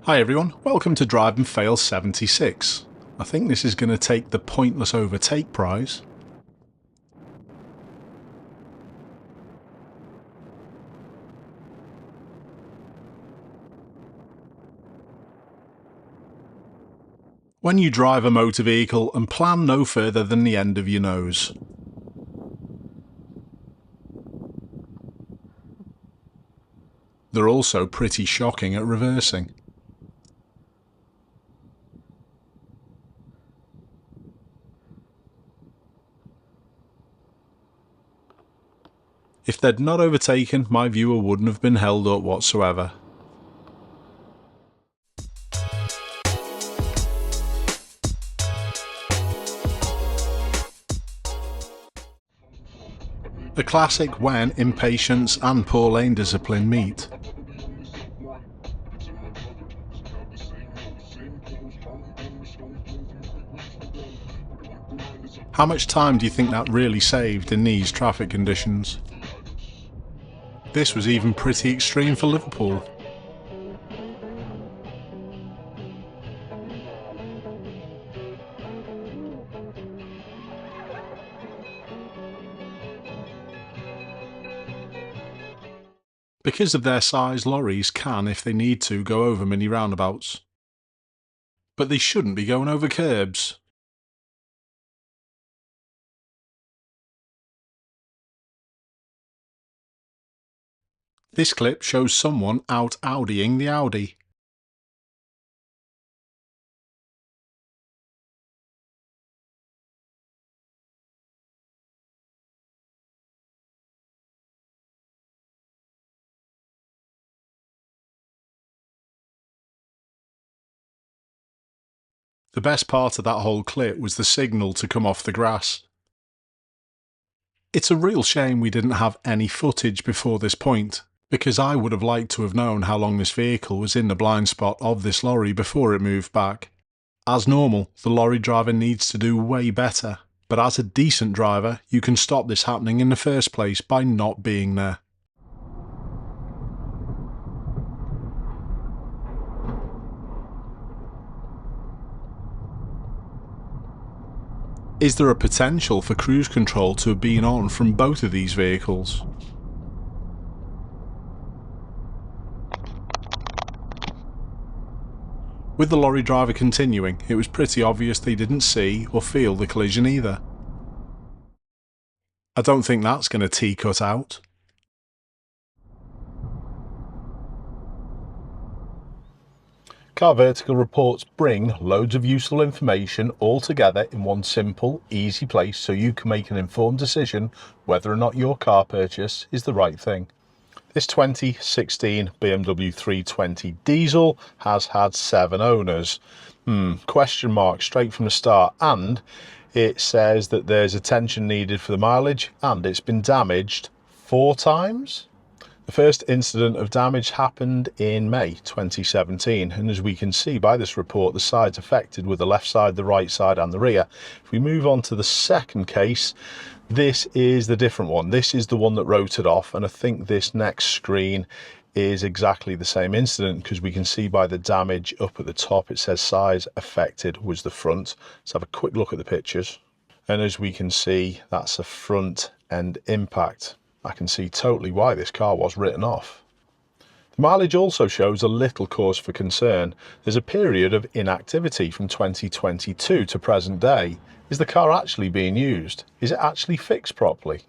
Hi everyone, welcome to Drive and Fail 76. I think this is going to take the Pointless Overtake prize. When you drive a motor vehicle and plan no further than the end of your nose. They're also pretty shocking at reversing. If they'd not overtaken, my viewer wouldn't have been held up whatsoever. A classic when impatience and poor lane discipline meet. How much time do you think that really saved in these traffic conditions? This was even pretty extreme for Liverpool. Because of their size, lorries can, if they need to, go over mini roundabouts. But they shouldn't be going over curbs. This clip shows someone out Audiing the Audi. The best part of that whole clip was the signal to come off the grass. It's a real shame we didn't have any footage before this point, because I would have liked to have known how long this vehicle was in the blind spot of this lorry before it moved back. As normal, the lorry driver needs to do way better, but as a decent driver, you can stop this happening in the first place by not being there. Is there a potential for cruise control to have been on from both of these vehicles? With the lorry driver continuing, it was pretty obvious they didn't see or feel the collision either. I don't think that's going to T-cut out. CarVertical reports bring loads of useful information all together in one simple, easy place so you can make an informed decision whether or not your car purchase is the right thing. This 2016 BMW 320 diesel has had 7 owners. Question mark straight from the start, and it says that there's attention needed for the mileage and it's been damaged 4 times. The first incident of damage happened in May 2017, and as we can see by this report, the sides affected were the left side, the right side and the rear. If we move on to the second case, this is the different one. This is the one that rotated off, and I think this next screen is exactly the same incident because we can see by the damage up at the top it says size affected was the front. Let's have a quick look at the pictures, and as we can see, that's a front end impact. I can see totally why this car was written off. The mileage also shows a little cause for concern. There's a period of inactivity from 2022 to present day. Is the car actually being used? Is it actually fixed properly?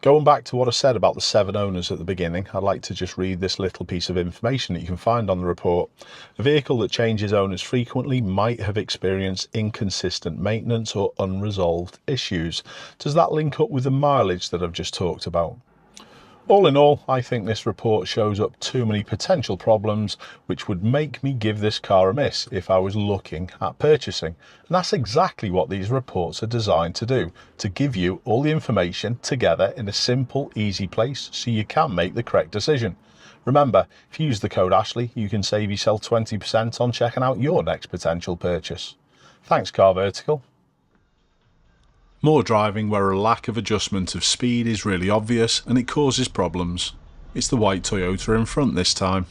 Going back to what I said about the 7 owners at the beginning, I'd like to just read this little piece of information that you can find on the report. A vehicle that changes owners frequently might have experienced inconsistent maintenance or unresolved issues. Does that link up with the mileage that I've just talked about? All in all, I think this report shows up too many potential problems which would make me give this car a miss if I was looking at purchasing. And that's exactly what these reports are designed to do, to give you all the information together in a simple, easy place so you can make the correct decision. Remember, if you use the code Ashley, you can save yourself 20% on checking out your next potential purchase. Thanks, CarVertical. More driving where a lack of adjustment of speed is really obvious and it causes problems. It's the white Toyota in front this time.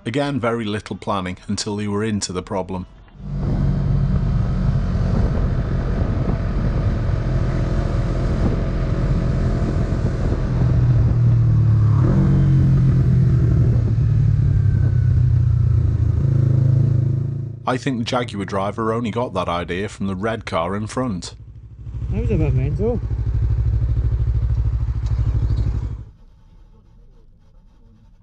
Again, very little planning until they were into the problem. I think the Jaguar driver only got that idea from the red car in front. That was a bit mental.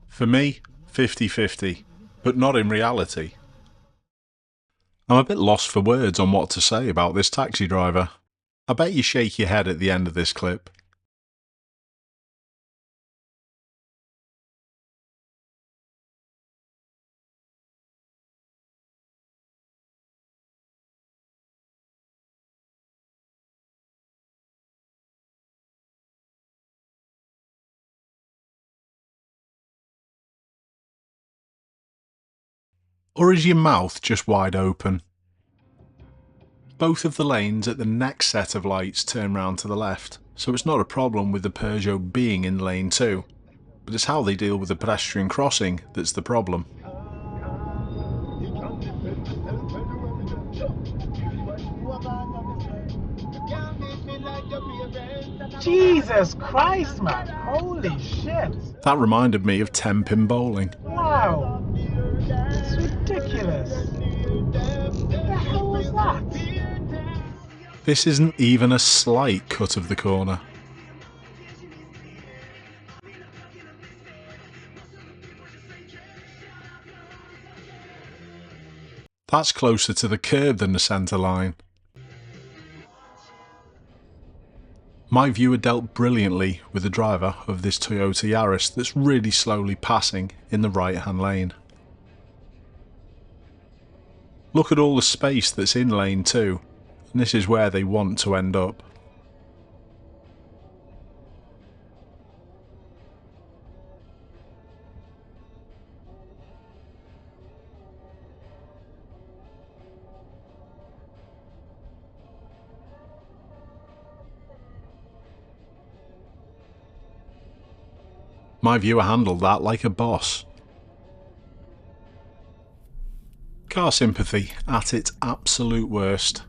For me, 50-50, but not in reality. I'm a bit lost for words on what to say about this taxi driver. I bet you shake your head at the end of this clip. Or is your mouth just wide open? Both of the lanes at the next set of lights turn round to the left, so it's not a problem with the Peugeot being in lane 2, but it's how they deal with the pedestrian crossing that's the problem. Jesus Christ, man. Holy shit. That reminded me of 10-pin bowling. Wow. It's ridiculous. What the hell was that? This isn't even a slight cut of the corner. That's closer to the curb than the centre line. My viewer dealt brilliantly with the driver of this Toyota Yaris that's really slowly passing in the right hand lane. Look at all the space that's in lane 2, and this is where they want to end up. My viewer handled that like a boss. Car sympathy at its absolute worst.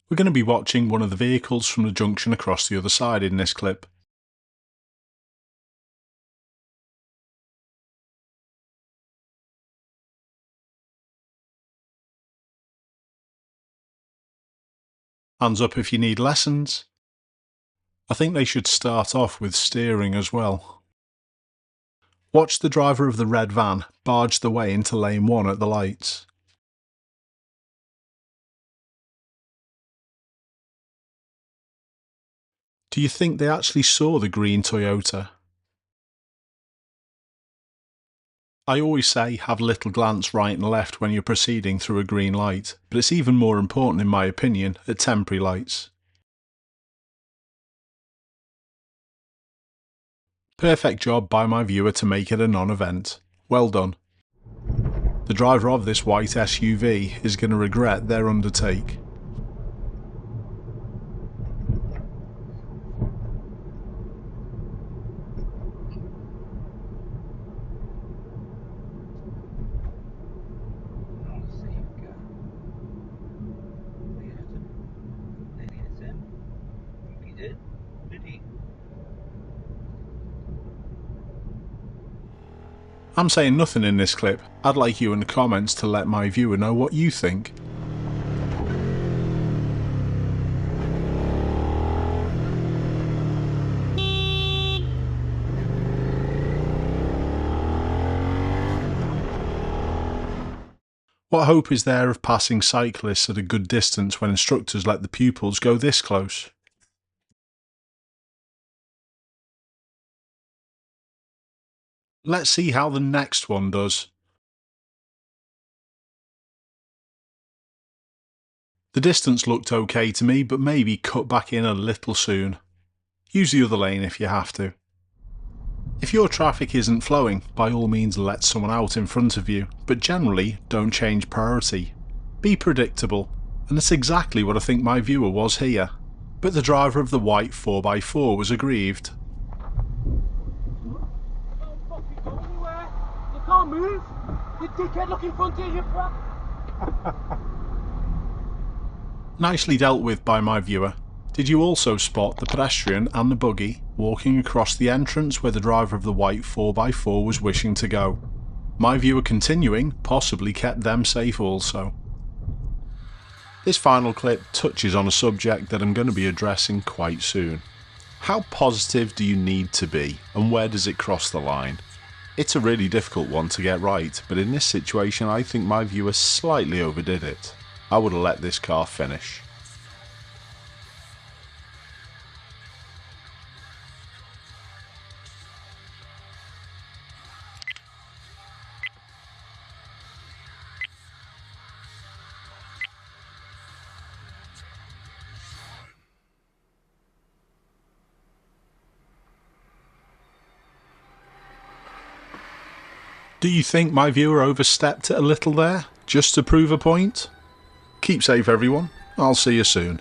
We're going to be watching one of the vehicles from the junction across the other side in this clip. Hands up if you need lessons. I think they should start off with steering as well. Watch the driver of the red van barge the way into lane 1 at the lights. Do you think they actually saw the green Toyota? I always say have a little glance right and left when you're proceeding through a green light, but it's even more important in my opinion at temporary lights. Perfect job by my viewer to make it a non-event. Well done. The driver of this white SUV is going to regret their undertake. I'm saying nothing in this clip. I'd like you in the comments to let my viewer know what you think. What hope is there of passing cyclists at a good distance when instructors let the pupils go this close? Let's see how the next one does. The distance looked okay to me, but maybe cut back in a little soon. Use the other lane if you have to. If your traffic isn't flowing, by all means let someone out in front of you, but generally don't change priority. Be predictable, and that's exactly what I think my viewer was here. But the driver of the white 4x4 was aggrieved. You can't move! You dickhead, look in front of you, crap! Nicely dealt with by my viewer. Did you also spot the pedestrian and the buggy walking across the entrance where the driver of the white 4x4 was wishing to go? My viewer continuing possibly kept them safe also. This final clip touches on a subject that I'm going to be addressing quite soon. How positive do you need to be, and where does it cross the line? It's a really difficult one to get right, but in this situation I think my viewer slightly overdid it. I would have let this car finish. Do you think my viewer overstepped it a little there, just to prove a point? Keep safe everyone, I'll see you soon.